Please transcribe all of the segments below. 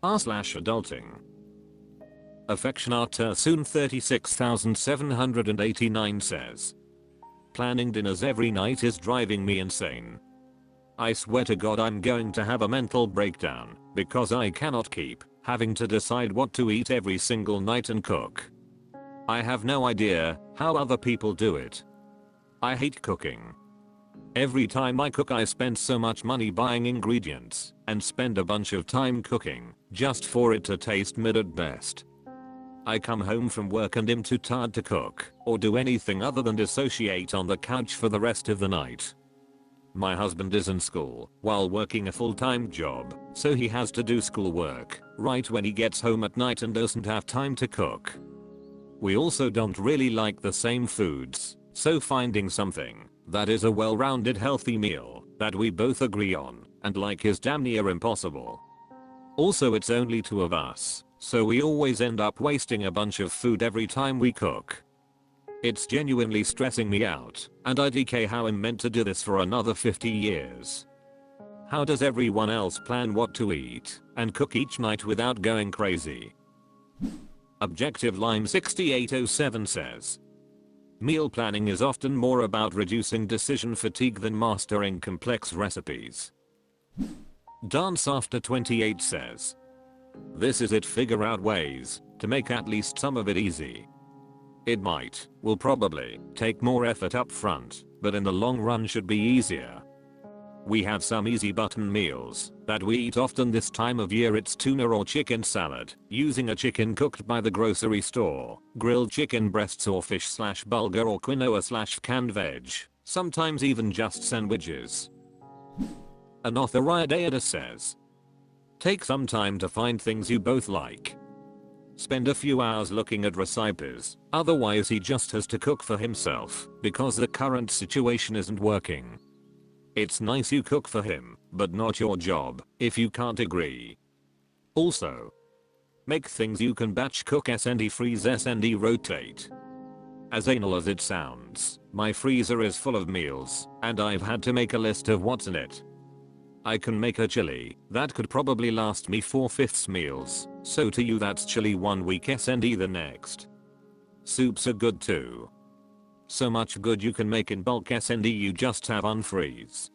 r/adulting. Affectionata soon 36,789 says. Planning dinners every night is driving me insane. I swear to God I'm going to have a mental breakdown because I cannot keep having to decide what to eat every single night and cook. I have no idea how other people do it. I hate cooking. Every time I cook I spend so much money buying ingredients and spend a bunch of time cooking just for it to taste mid at best. I come home from work and am too tired to cook or do anything other than dissociate on the couch for the rest of the night. My husband is in school while working a full-time job, so he has to do schoolwork right when he gets home at night and doesn't have time to cook. We also don't really like the same foods, so finding something that is a well-rounded healthy meal that we both agree on and like is damn near impossible. Also it's only two of us, so we always end up wasting a bunch of food every time we cook. It's genuinely stressing me out, and I DK how I'm meant to do this for another 50 years. How does everyone else plan what to eat and cook each night without going crazy? Objective Lime 6807 says. Meal planning is often more about reducing decision fatigue than mastering complex recipes. Dance After 28 says. This is it, figure out ways to make at least some of it easy. It will probably take more effort up front, but in the long run should be easier. We have some easy button meals that we eat often this time of year. It's tuna or chicken salad, using a chicken cooked by the grocery store, grilled chicken breasts or fish/bulgur or quinoa/canned veg, sometimes even just sandwiches. Anothariada says. Take some time to find things you both like. Spend a few hours looking at recipes, otherwise he just has to cook for himself because the current situation isn't working. It's nice you cook for him, but not your job if you can't agree. Also, make things you can batch cook, freeze, rotate. As anal as it sounds, my freezer is full of meals, and I've had to make a list of what's in it. I can make a chili that could probably last me 4/5 meals, so to you that's chili 1 week the next. Soups are good too. So much good you can make in bulk you just have unfreeze.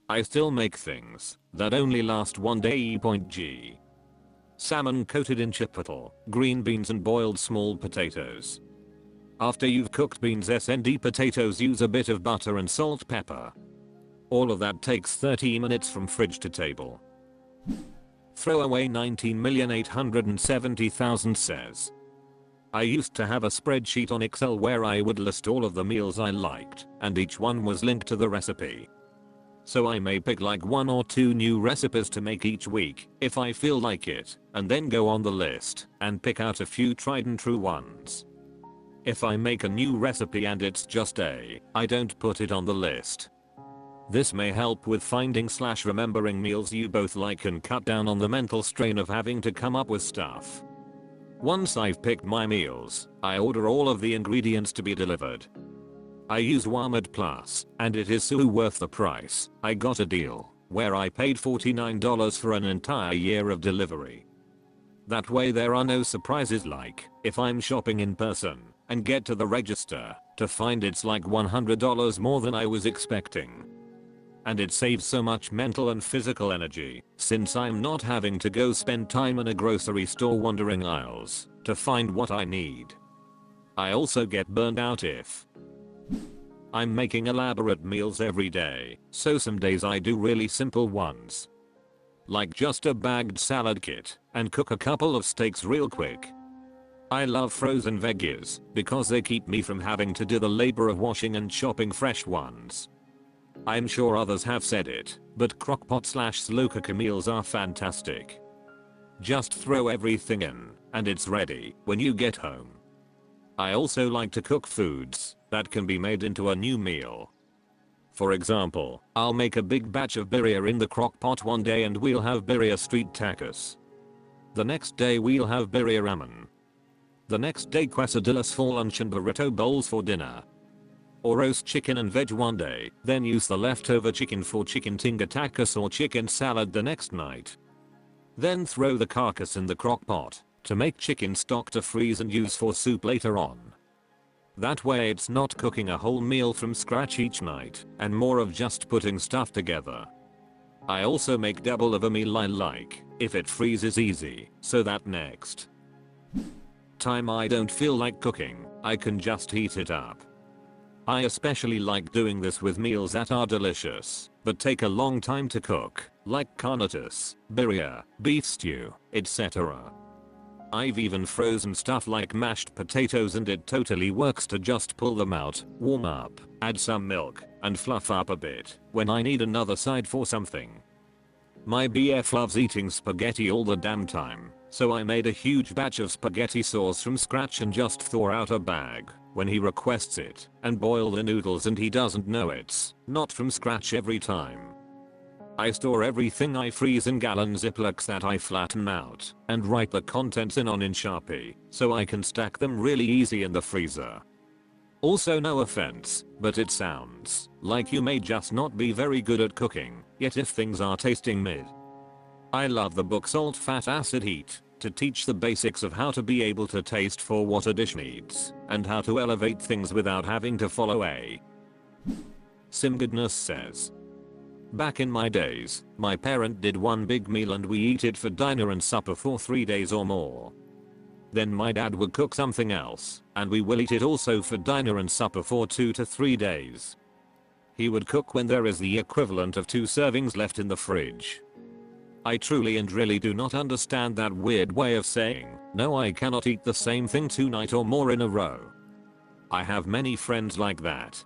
I still make things that only last 1 day. G. Salmon coated in chipotle, green beans and boiled small potatoes. After you've cooked beans potatoes, use a bit of butter and salt, pepper. All of that takes 30 minutes from fridge to table. Throwaway 19,870,000 says. I used to have a spreadsheet on Excel where I would list all of the meals I liked, and each one was linked to the recipe. So I may pick like 1 or 2 new recipes to make each week if I feel like it, and then go on the list and pick out a few tried and true ones. If I make a new recipe and it's just I don't put it on the list. This may help with finding/remembering meals you both like and cut down on the mental strain of having to come up with stuff. Once I've picked my meals, I order all of the ingredients to be delivered. I use Walmart Plus, and it is so worth the price. I got a deal where I paid $49 for an entire year of delivery. That way there are no surprises like if I'm shopping in person and get to the register to find it's like $100 more than I was expecting. And it saves so much mental and physical energy since I'm not having to go spend time in a grocery store wandering aisles to find what I need. I also get burned out if I'm making elaborate meals every day, so some days I do really simple ones. Like just a bagged salad kit and cook a couple of steaks real quick. I love frozen veggies because they keep me from having to do the labor of washing and chopping fresh ones. I'm sure others have said it, but crockpot/slow cooker meals are fantastic. Just throw everything in, and it's ready when you get home. I also like to cook foods that can be made into a new meal. For example, I'll make a big batch of birria in the crockpot one day and we'll have birria street tacos. The next day we'll have birria ramen. The next day quesadillas for lunch and burrito bowls for dinner. Or roast chicken and veg one day, then use the leftover chicken for chicken tinga tacos or chicken salad the next night. Then throw the carcass in the crock pot to make chicken stock to freeze and use for soup later on. That way it's not cooking a whole meal from scratch each night and more of just putting stuff together. I also make double of a meal I like if it freezes easy so that next time I don't feel like cooking, I can just heat it up. I especially like doing this with meals that are delicious but take a long time to cook, like carnitas, birria, beef stew, etc. I've even frozen stuff like mashed potatoes and it totally works to just pull them out, warm up, add some milk, and fluff up a bit when I need another side for something. My BF loves eating spaghetti all the damn time, so I made a huge batch of spaghetti sauce from scratch and just thaw out a bag when he requests it and boil the noodles and he doesn't know it's not from scratch every time. I store everything I freeze in gallon Ziplocs that I flatten out and write the contents in Sharpie so I can stack them really easy in the freezer. Also, no offense, but it sounds like you may just not be very good at cooking, yet if things are tasting mid. I love the book Salt, Fat, Acid, Heat to teach the basics of how to be able to taste for what a dish needs and how to elevate things without having to follow a Simgoodness says, back in my days, my parent did one big meal and we eat it for dinner and supper for 3 days or more. Then my dad would cook something else and we will eat it also for dinner and supper for 2 to 3 days. He would cook when there is the equivalent of 2 servings left in the fridge. I truly and really do not understand that weird way of saying, no, I cannot eat the same thing 2 nights or more in a row. I have many friends like that.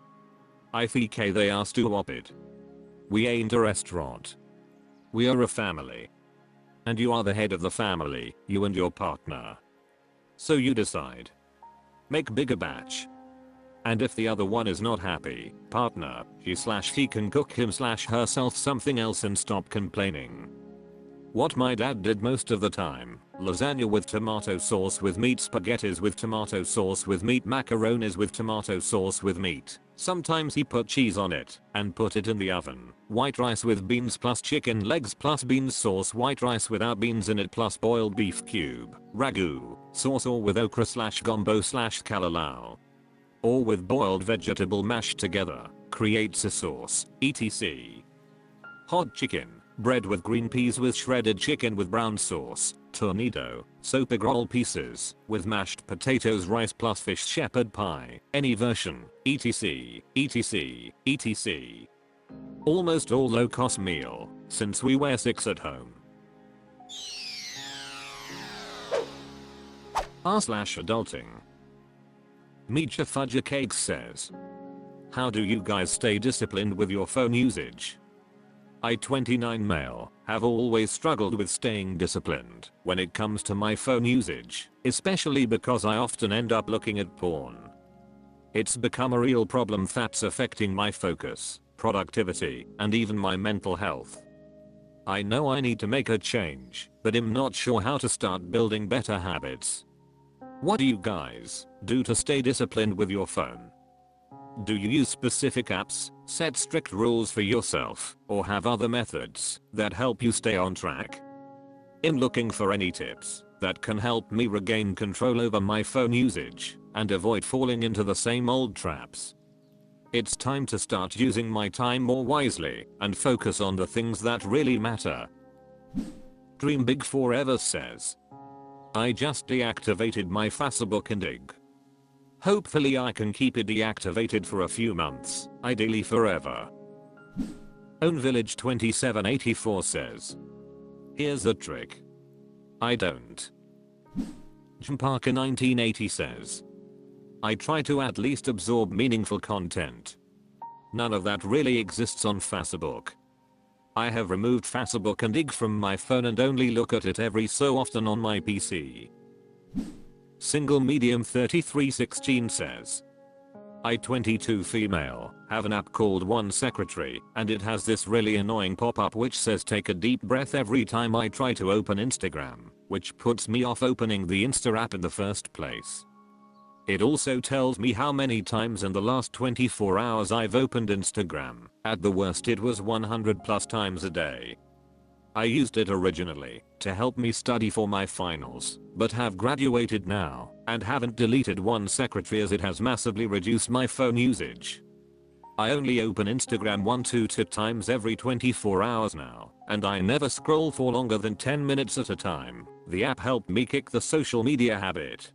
I think they are stupid. We ain't a restaurant. We are a family. And you are the head of the family, you and your partner. So you decide. Make bigger batch. And if the other one is not happy, partner, he can cook him/herself something else and stop complaining. What my dad did most of the time, lasagna with tomato sauce with meat, spaghettis with tomato sauce with meat, macaronis with tomato sauce with meat. Sometimes he put cheese on it and put it in the oven. White rice with beans plus chicken legs plus beans sauce, white rice without beans in it plus boiled beef cube, ragu, sauce, or with okra/gombo/kalalau. Or with boiled vegetable mashed together, creates a sauce, etc. Hot chicken. Bread with green peas with shredded chicken with brown sauce, tornado, soap egg roll pieces, with mashed potatoes, rice plus fish, shepherd pie, any version, etc, etc, etc. Almost all low cost meal, since we were 6 at home. r/adulting. Meecha Fudger Cakes says, how do you guys stay disciplined with your phone usage? I, 29 male, have always struggled with staying disciplined when it comes to my phone usage, especially because I often end up looking at porn. It's become a real problem that's affecting my focus, productivity, and even my mental health. I know I need to make a change, but I'm not sure how to start building better habits. What do you guys do to stay disciplined with your phone? Do you use specific apps, set strict rules for yourself, or have other methods that help you stay on track? I'm looking for any tips that can help me regain control over my phone usage and avoid falling into the same old traps. It's time to start using my time more wisely and focus on the things that really matter. Dream Big Forever says, I just deactivated my Facebook and IG. Hopefully I can keep it deactivated for a few months, ideally forever. Own Village 2784 says, here's a trick. I don't. Jim Parker 1980 says, I try to at least absorb meaningful content. None of that really exists on Facebook. I have removed Facebook and IG from my phone and only look at it every so often on my PC. Single Medium 3316 says, I, 22 female, have an app called One Secretary, and it has this really annoying pop-up which says take a deep breath every time I try to open Instagram, which puts me off opening the Insta app in the first place. It also tells me how many times in the last 24 hours I've opened Instagram. At the worst it was 100 plus times a day. I used it originally to help me study for my finals, but have graduated now and haven't deleted one secretary as it has massively reduced my phone usage. I only open Instagram 1-2 times every 24 hours now, and I never scroll for longer than 10 minutes at a time. The app helped me kick the social media habit.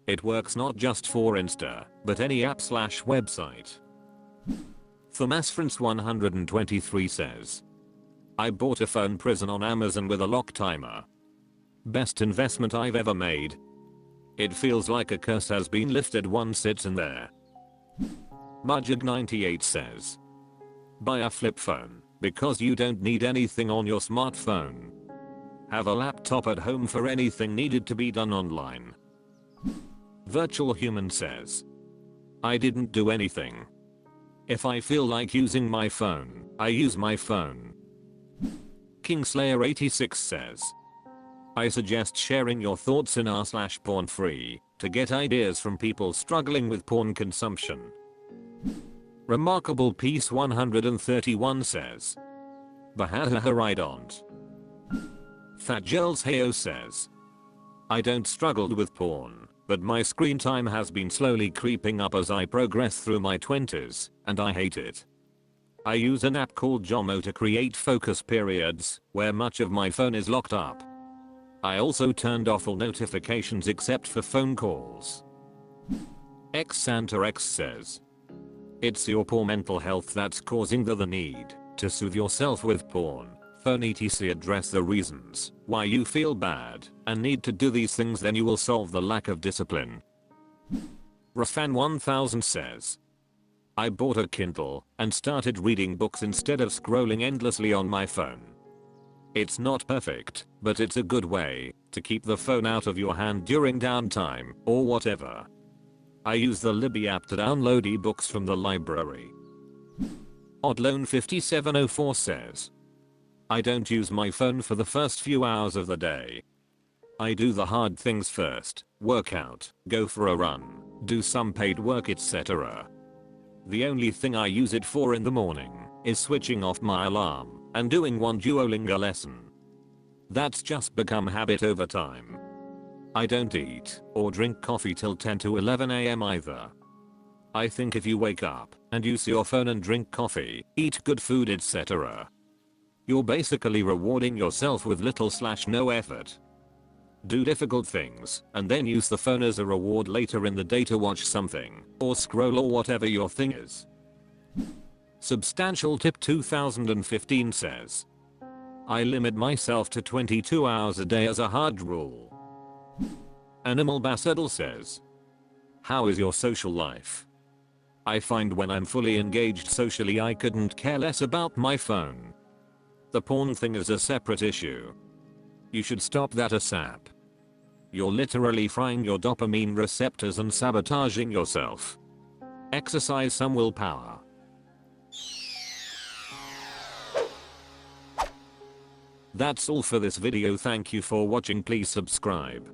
It works not just for Insta, but any app/website. Thomasfrance123 says, I bought a phone prison on Amazon with a lock timer. Best investment I've ever made. It feels like a curse has been lifted once it's in there. Mujig98 says, buy a flip phone because you don't need anything on your smartphone. Have a laptop at home for anything needed to be done online. Virtual Human says, I didn't do anything. If I feel like using my phone, I use my phone. Kingslayer86 says, I suggest sharing your thoughts in r/porn free to get ideas from people struggling with porn consumption. Remarkable Peace 131 says, Bahadaha I don't. Fat Girls Heyo says, I don't struggled with porn, but my screen time has been slowly creeping up as I progress through my 20s, and I hate it. I use an app called Jomo to create focus periods, where much of my phone is locked up. I also turned off all notifications except for phone calls. XSantaX says, it's your poor mental health that's causing the need to soothe yourself with porn. Phone etc. address the reasons why you feel bad and need to do these things, then you will solve the lack of discipline. Rafan1000 says, I bought a Kindle and started reading books instead of scrolling endlessly on my phone. It's not perfect, but it's a good way to keep the phone out of your hand during downtime or whatever. I use the Libby app to download ebooks from the library. Oddlone5704 says, I don't use my phone for the first few hours of the day. I do the hard things first, work out, go for a run, do some paid work etc. The only thing I use it for in the morning is switching off my alarm and doing one Duolingo lesson. That's just become habit over time. I don't eat or drink coffee till 10 to 11 AM either. I think if you wake up and use your phone and drink coffee, eat good food etc., you're basically rewarding yourself with little/no effort. Do difficult things and then use the phone as a reward later in the day to watch something or scroll or whatever your thing is. Substantial Tip 2015 says, I limit myself to 22 hours a day as a hard rule. Animal Bassadle says, how is your social life? I find when I'm fully engaged socially I couldn't care less about my phone. The porn thing is a separate issue. You should stop that ASAP. You're literally frying your dopamine receptors and sabotaging yourself. Exercise some willpower. That's all for this video. Thank you for watching. Please subscribe.